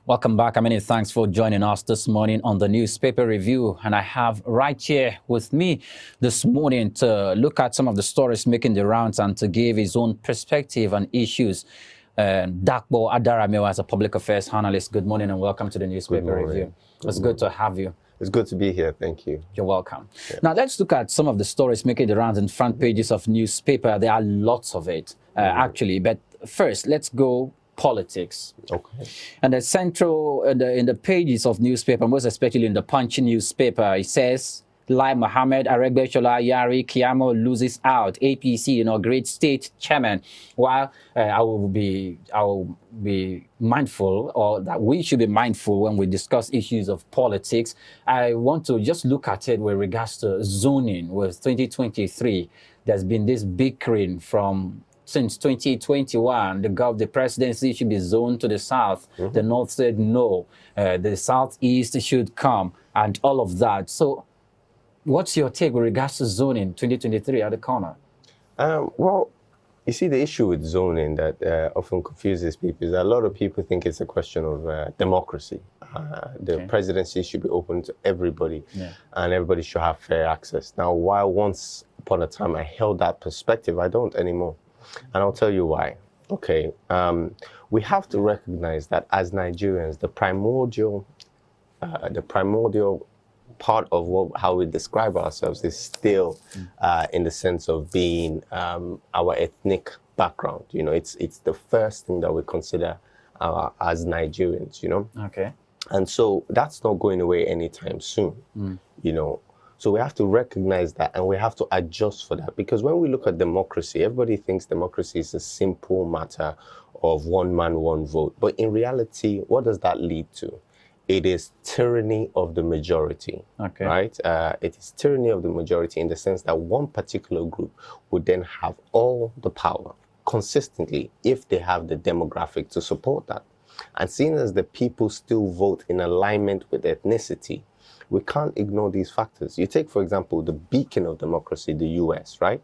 Welcome back. Many thanks for joining us this morning on the newspaper review. And I have right here with me this morning to look at some of the stories making the rounds and to give his own perspective on issues. Dakbo Adaramio as a public affairs analyst. Good morning and welcome to the newspaper review. It's good to have you. It's good to be here. Thank you. You're welcome. Yeah. Now, let's look at some of the stories making the rounds in front pages of newspaper. There are lots of it, actually. But first, let's go politics. Okay. And the central, in the pages of newspaper, most especially in the Punch newspaper, it says, Lai Mohammed, Aregbesola Yari, Kiamo loses out. APC inaugurates state chairman. While I will be mindful, or that we should be mindful when we discuss issues of politics, I want to just look at it with regards to zoning. With 2023, there's been this bickering since 2021, the presidency should be zoned to the south. The north said no. The southeast should come, and all of that. So, what's your take with regards to zoning 2023 at the corner? Well, you see, the issue with zoning that often confuses people is that a lot of people think it's a question of democracy. The presidency should be open to everybody, and everybody should have fair access. Now, while once upon a time I held that perspective, I don't anymore. And I'll tell you why. Okay, we have to recognize that as Nigerians, the primordial part of how we describe ourselves is still in the sense of being our ethnic background. You know, it's the first thing that we consider as Nigerians. You know. Okay. And so that's not going away anytime soon. You know. So we have to recognize that, and we have to adjust for that. Because when we look at democracy, everybody thinks democracy is a simple matter of one man, one vote. But in reality, what does that lead to? It is tyranny of the majority, right? It is tyranny of the majority in the sense that one particular group would then have all the power consistently if they have the demographic to support that. And seeing as the people still vote in alignment with ethnicity, we can't ignore these factors. You take, for example, the beacon of democracy, the US, right?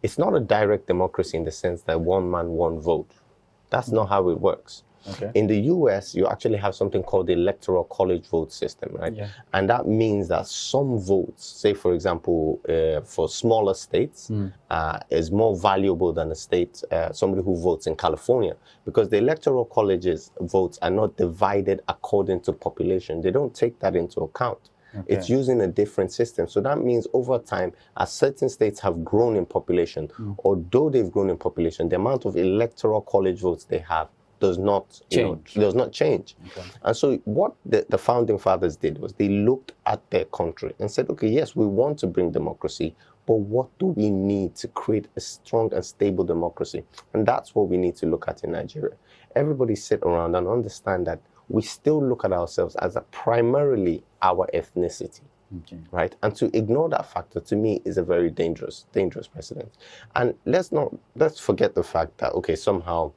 It's not a direct democracy in the sense that one man, one vote. That's not how it works. Okay. In the US, you actually have something called the electoral college vote system, right? Yeah. And that means that some votes, say, for example, for smaller states, is more valuable than a state, somebody who votes in California, because the electoral college's votes are not divided according to population. They don't take that into account. Okay. It's using a different system. So that means over time, as certain states have grown in population, although they've grown in population, the amount of electoral college votes they have does not change. Okay. And so what the founding fathers did was they looked at their country and said, okay, yes, we want to bring democracy, but what do we need to create a strong and stable democracy? And that's what we need to look at in Nigeria. Everybody sit around and understand that we still look at ourselves as primarily our ethnicity. Okay. Right? And to ignore that factor, to me, is a very dangerous precedent. And let's forget the fact that, okay, somehow,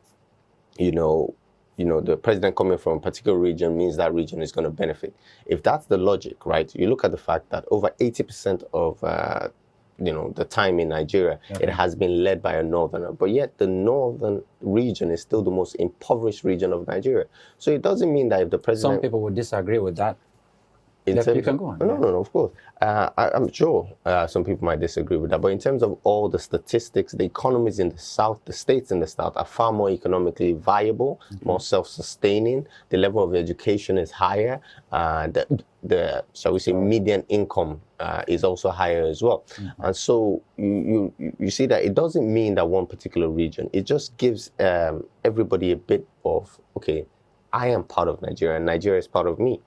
you know, the president coming from a particular region means that region is going to benefit. If that's the logic, right, you look at the fact that over 80% of, the time in Nigeria, it has been led by a northerner, but yet the northern region is still the most impoverished region of Nigeria. So it doesn't mean that if the president... Some people would disagree with that. You can go on. No, of course. I'm sure some people might disagree with that. But in terms of all the statistics, the economies in the South, the states in the South are far more economically viable, more self-sustaining. The level of education is higher. The shall we say, median income is also higher as well. And so you see that it doesn't mean that one particular region. It just gives everybody a bit of, okay, I am part of Nigeria and Nigeria is part of me.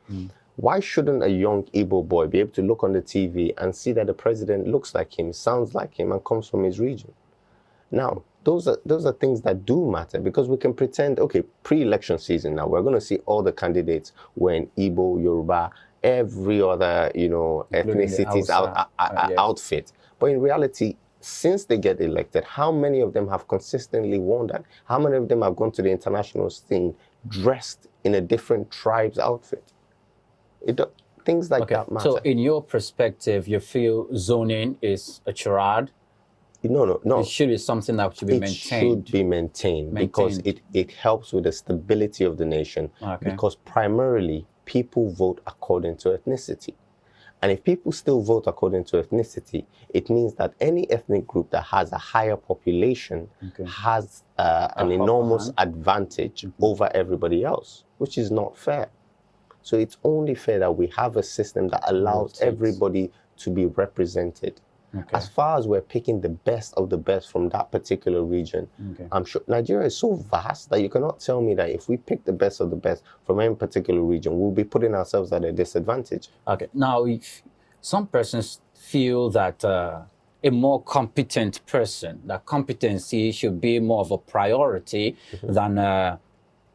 Why shouldn't a young Igbo boy be able to look on the TV and see that the president looks like him, sounds like him, and comes from his region? Now, those are things that do matter, because we can pretend, okay, pre-election season now, we're going to see all the candidates wearing Igbo, Yoruba, every other, ethnicity's outfit. But in reality, since they get elected, how many of them have consistently worn that? How many of them have gone to the international scene dressed in a different tribe's outfit? Things like that matter. So in your perspective, you feel zoning is a charade? No. It should be something that should be It maintained. should be maintained because it helps with the stability of the nation. Okay. Because primarily people vote according to ethnicity. And if people still vote according to ethnicity, it means that any ethnic group that has a higher population has an enormous advantage over everybody else, which is not fair. So it's only fair that we have a system that allows everybody to be represented. Okay. As far as we're picking the best of the best from that particular region, I'm sure Nigeria is so vast that you cannot tell me that if we pick the best of the best from any particular region, we'll be putting ourselves at a disadvantage. Okay. Now, if some persons feel that a more competent person, that competency should be more of a priority than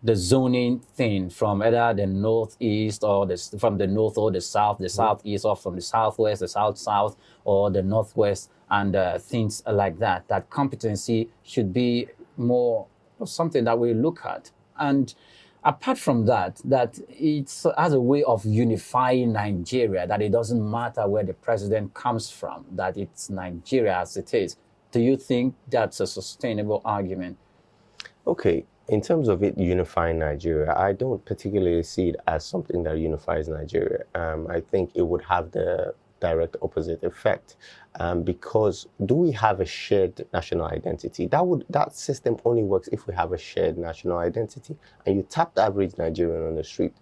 the zoning thing from either the northeast or from the north or the south, the southeast, or from the southwest, the south, or the northwest, and things like that. That competency should be more of something that we look at. And apart from that, that it's as a way of unifying Nigeria, that it doesn't matter where the president comes from, that it's Nigeria as it is. Do you think that's a sustainable argument? Okay. In terms of it unifying Nigeria, I don't particularly see it as something that unifies Nigeria. I think it would have the direct opposite effect, because do we have a shared national identity? That system only works if we have a shared national identity. And you tap the average Nigerian on the street.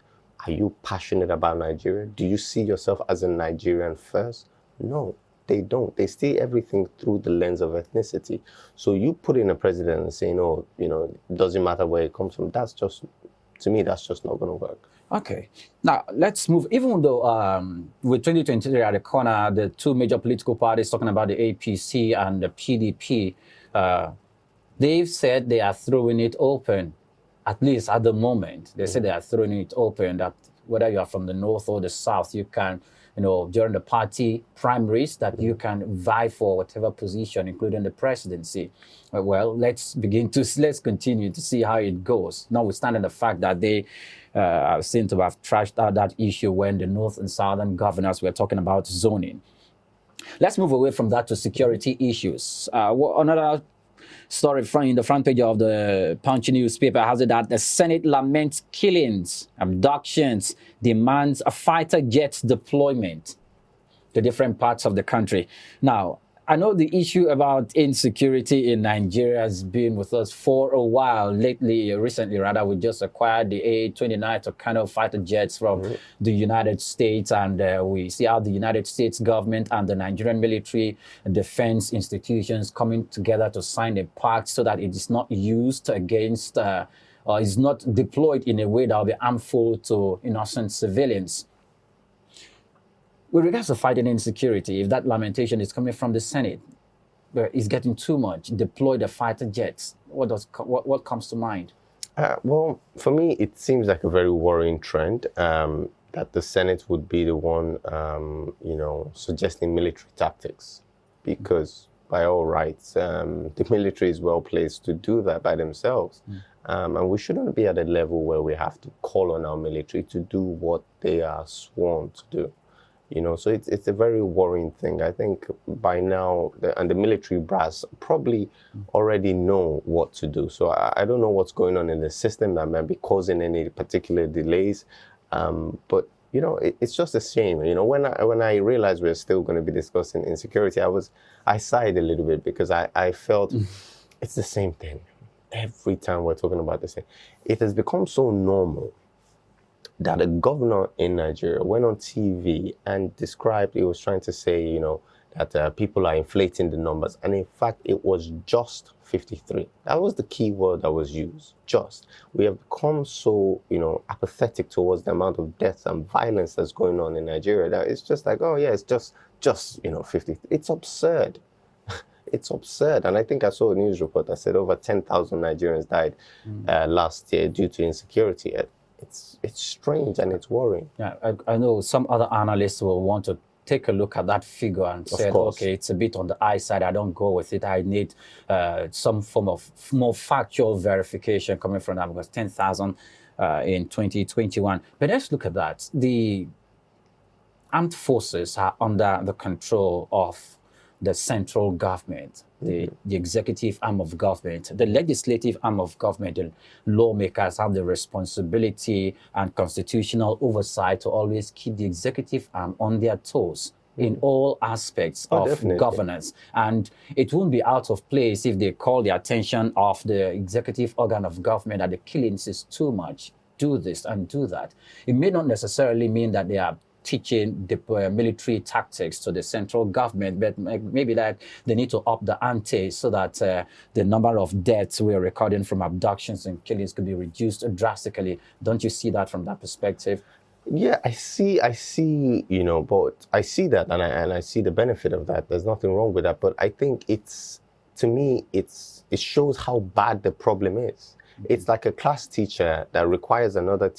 Are you passionate about Nigeria? Do you see yourself as a Nigerian first? No. They don't. They see everything through the lens of ethnicity. So you put in a president and saying, oh, it doesn't matter where it comes from. That's just, to me, that's just not going to work. Okay. Now, let's move. Even though with 2023 at the corner, the two major political parties talking about the APC and the PDP, they've said they are throwing it open, at least at the moment. They said they are throwing it open, that whether you are from the north or the south, you can, during the party primaries, that you can vie for whatever position, including the presidency. Well, let's continue to see how it goes, notwithstanding the fact that they seem to have trashed out that issue when the north and southern governors were talking about zoning. Let's move away from that to security issues. Another story in the front page of the Punch newspaper has it that the Senate laments killings, abductions, demands a fighter jet deployment to different parts of the country. Now, I know the issue about insecurity in Nigeria has been with us for a while. Recently, we just acquired the A-29 kind of fighter jets from the United States, and we see how the United States government and the Nigerian military defense institutions coming together to sign a pact so that it is not used against or is not deployed in a way that will be harmful to innocent civilians. With regards to fighting insecurity, if that lamentation is coming from the Senate, where it's getting too much, deploy the fighter jets, what comes to mind? Well, for me, it seems like a very worrying trend that the Senate would be the one, suggesting military tactics, because by all rights, the military is well placed to do that by themselves. And we shouldn't be at a level where we have to call on our military to do what they are sworn to do. So it's a very worrying thing. I think by now, the military brass probably already know what to do. So I don't know what's going on in the system that might be causing any particular delays. But, it's just a shame. When I realized we're still going to be discussing insecurity, I sighed a little bit because I felt it's the same thing. Every time we're talking about this thing, it has become so normal that a governor in Nigeria went on TV and described, he was trying to say, that people are inflating the numbers. And in fact, it was just 53. That was the key word that was used, just. We have become so, apathetic towards the amount of deaths and violence that's going on in Nigeria that it's just like, oh yeah, it's just 53. It's absurd. It's absurd. And I think I saw a news report that said over 10,000 Nigerians died last year due to insecurity. It's strange and it's worrying. Yeah, I know some other analysts will want to take a look at that figure and say, okay, it's a bit on the high side. I don't go with it. I need some form of more factual verification coming from that, because 10,000 in 2021. But let's look at that. The armed forces are under the control of the central government. the executive arm of government. The legislative arm of government, the lawmakers have the responsibility and constitutional oversight to always keep the executive arm on their toes in all aspects of definitely. governance. And it won't be out of place if they call the attention of the executive organ of government that the killings is too much. Do this and do that. It may not necessarily mean that they are teaching the military tactics to the central government, but maybe that they need to up the ante so that the number of deaths we're recording from abductions and killings could be reduced drastically. Don't you see that from that perspective? Yeah, I see, but I see that and I see the benefit of that. There's nothing wrong with that. But I think to me, it shows how bad the problem is. It's like a class teacher that requires another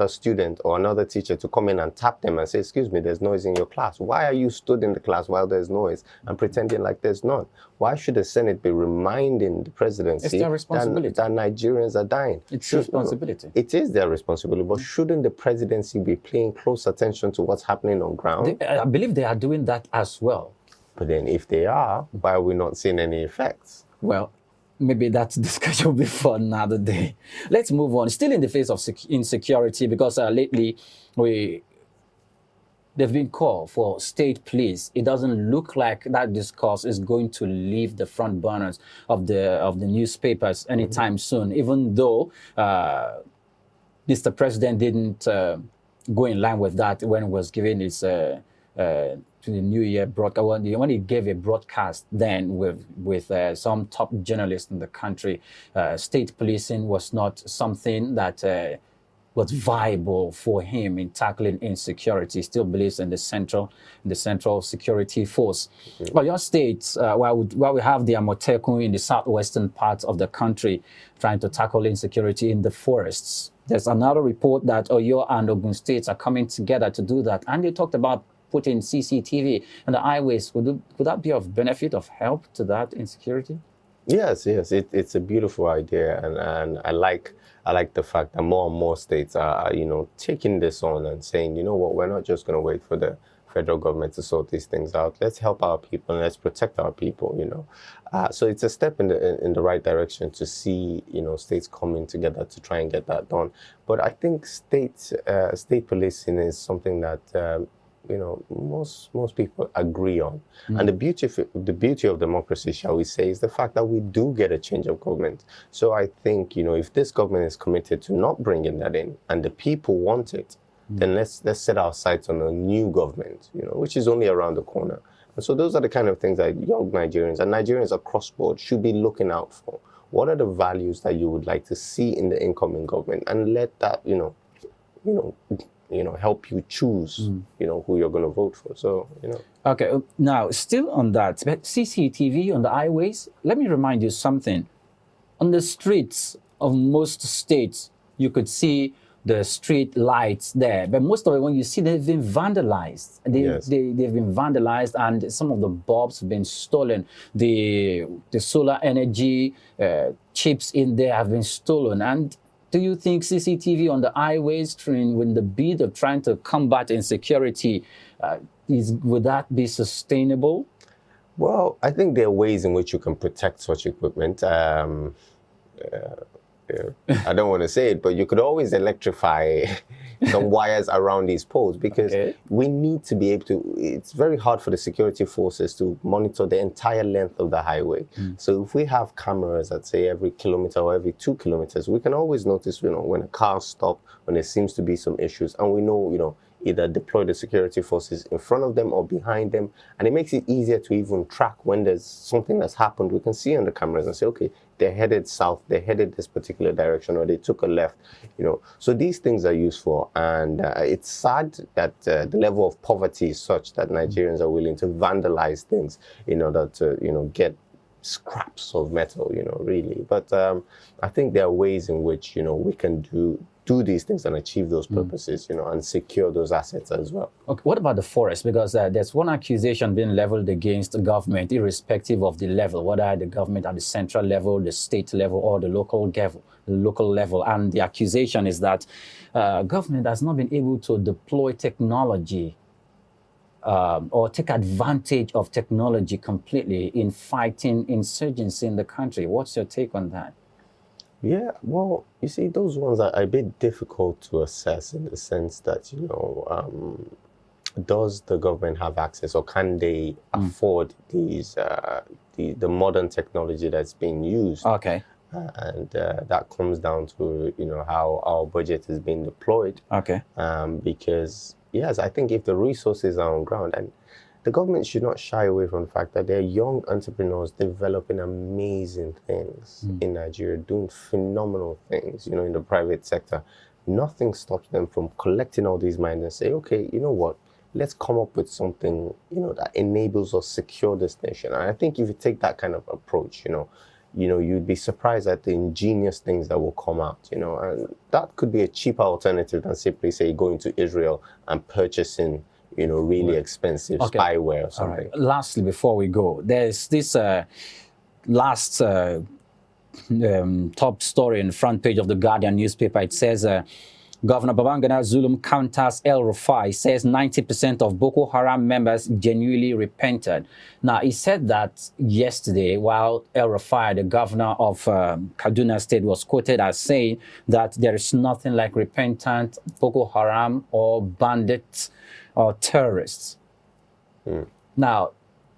student or another teacher to come in and tap them and say, excuse me, there's noise in your class. Why are you stood in the class while there's noise and pretending like there's none? Why should the Senate be reminding the presidency it's their responsibility. that Nigerians are dying? It's responsibility. It is their responsibility, but shouldn't the presidency be paying close attention to what's happening on ground? I believe they are doing that as well. But then if they are, why are we not seeing any effects? Well, maybe that discussion will be for another day. Let's move on. Still in the face of insecurity, because lately there's been call for state police. It doesn't look like that discourse is going to leave the front burners of the newspapers anytime soon, even though Mr. President didn't go in line with that when he was giving his to the New Year broadcast, when he gave a broadcast then with some top journalists in the country. State policing was not something that was viable for him in tackling insecurity. He still believes in the central security force. But your state, while we have the Amotekun in the southwestern part of the country trying to tackle insecurity in the forests, there's another report that Oyo and Ogun states are coming together to do that. And they talked about putting CCTV on the highways. Would that be of benefit, of help to that insecurity? Yes. It's a beautiful idea, and I like the fact that more and more states are, taking this on and saying, you know what, we're not just going to wait for the federal government to sort these things out. Let's help our people and let's protect our people. So it's a step in the right direction to see, states coming together to try and get that done. But I think state policing is something that most people agree on. And the beauty of democracy, shall we say, is the fact that we do get a change of government. So I think, if this government is committed to not bringing that in and the people want it, then let's set our sights on a new government, which is only around the corner. And so those are the kind of things that young Nigerians and Nigerians across board should be looking out for. What are the values that you would like to see in the incoming government? And let that, help you choose, who you're going to vote for. So, Okay, now, still on that, but CCTV on the highways, let me remind you something. On the streets of most states, you could see the street lights there. But most of it, when you see, they've been vandalized. They've been vandalized, and some of the bulbs have been stolen. The solar energy chips in there have been stolen. And do you think CCTV on the highways, with the bid of trying to combat insecurity, would that be sustainable? Well, I think there are ways in which you can protect such equipment. I don't want to say it, but you could always electrify some wires around these poles, because we need to be able to, it's very hard for the security forces to monitor the entire length of the highway. So if we have cameras at, say, every kilometer or every 2 kilometers, we can always notice, when a car stops, when there seems to be some issues, and we know, either deploy the security forces in front of them or behind them. And it makes it easier to even track when there's something that's happened. We can see on the cameras and say, okay, they're headed south, they're headed this particular direction, or they took a left, So these things are useful. And it's sad that the level of poverty is such that Nigerians are willing to vandalize things in order to, get scraps of metal, really. But I think there are ways in which, we can do these things and achieve those purposes, and secure those assets as well. Okay, what about the forest? Because there's one accusation being leveled against the government, irrespective of the level, whether the government at the central level, the state level, or the local level. And the accusation is that government has not been able to deploy technology or take advantage of technology completely in fighting insurgency in the country. What's your take on that? Yeah, well, you see, those ones are a bit difficult to assess in the sense that, does the government have access, or can they afford these the modern technology that's being used? Okay. And that comes down to how our budget is being deployed. Okay. Because yes, I think if the resources are on ground, and the government should not shy away from the fact that there are young entrepreneurs developing amazing things in Nigeria, doing phenomenal things, in the private sector. Nothing stops them from collecting all these minds and say, okay, you know what? Let's come up with something, that enables us secure this nation. And I think if you take that kind of approach, you'd be surprised at the ingenious things that will come out, and that could be a cheaper alternative than simply, say, going to Israel and purchasing, really expensive spyware or something. All right. Lastly, before we go, there's this last top story in the front page of the Guardian newspaper. It says, Governor Babangana Zulum counters El Rufai, says 90% of Boko Haram members genuinely repented. Now, he said that yesterday while El Rufai, the governor of Kaduna State, was quoted as saying that there is nothing like repentant Boko Haram or bandits or terrorists. Now,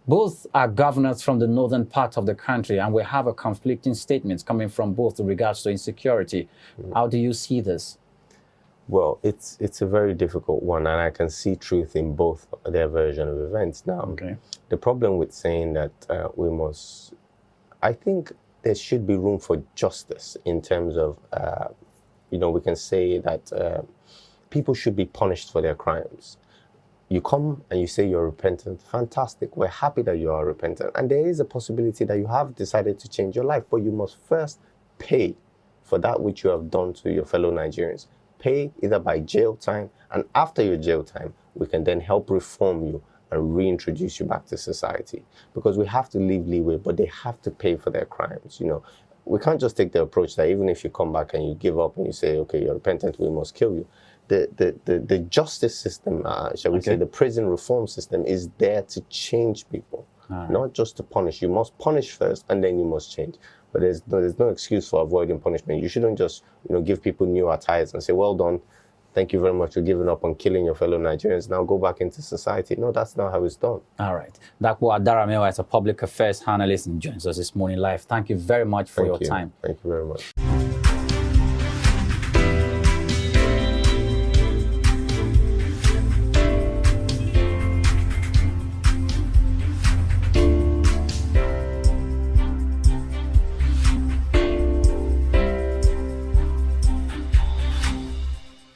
both are governors from the northern part of the country, and we have a conflicting statements coming from both in regards to insecurity. How do you see this? Well, it's a very difficult one, and I can see truth in both their version of events. Now, the problem with saying that I think there should be room for justice in terms of, we can say that people should be punished for their crimes. You come and you say you're repentant, fantastic. We're happy that you are repentant. And there is a possibility that you have decided to change your life, but you must first pay for that which you have done to your fellow Nigerians. Pay either by jail time, and after your jail time, we can then help reform you and reintroduce you back to society. Because we have to leave leeway, but they have to pay for their crimes. We can't just take the approach that even if you come back and you give up and you say, okay, you're repentant, we must kill you. The justice system, shall we say, the prison reform system is there to change people, not just to punish. You must punish first, and then you must change. But there's no excuse for avoiding punishment. You shouldn't just, give people new attires and say, well done, thank you very much for giving up on killing your fellow Nigerians. Now go back into society. No, that's not how it's done. All right. Dakwa Adaramewa is a public affairs analyst and joins us this morning live. Thank you very much for your time. Thank you very much.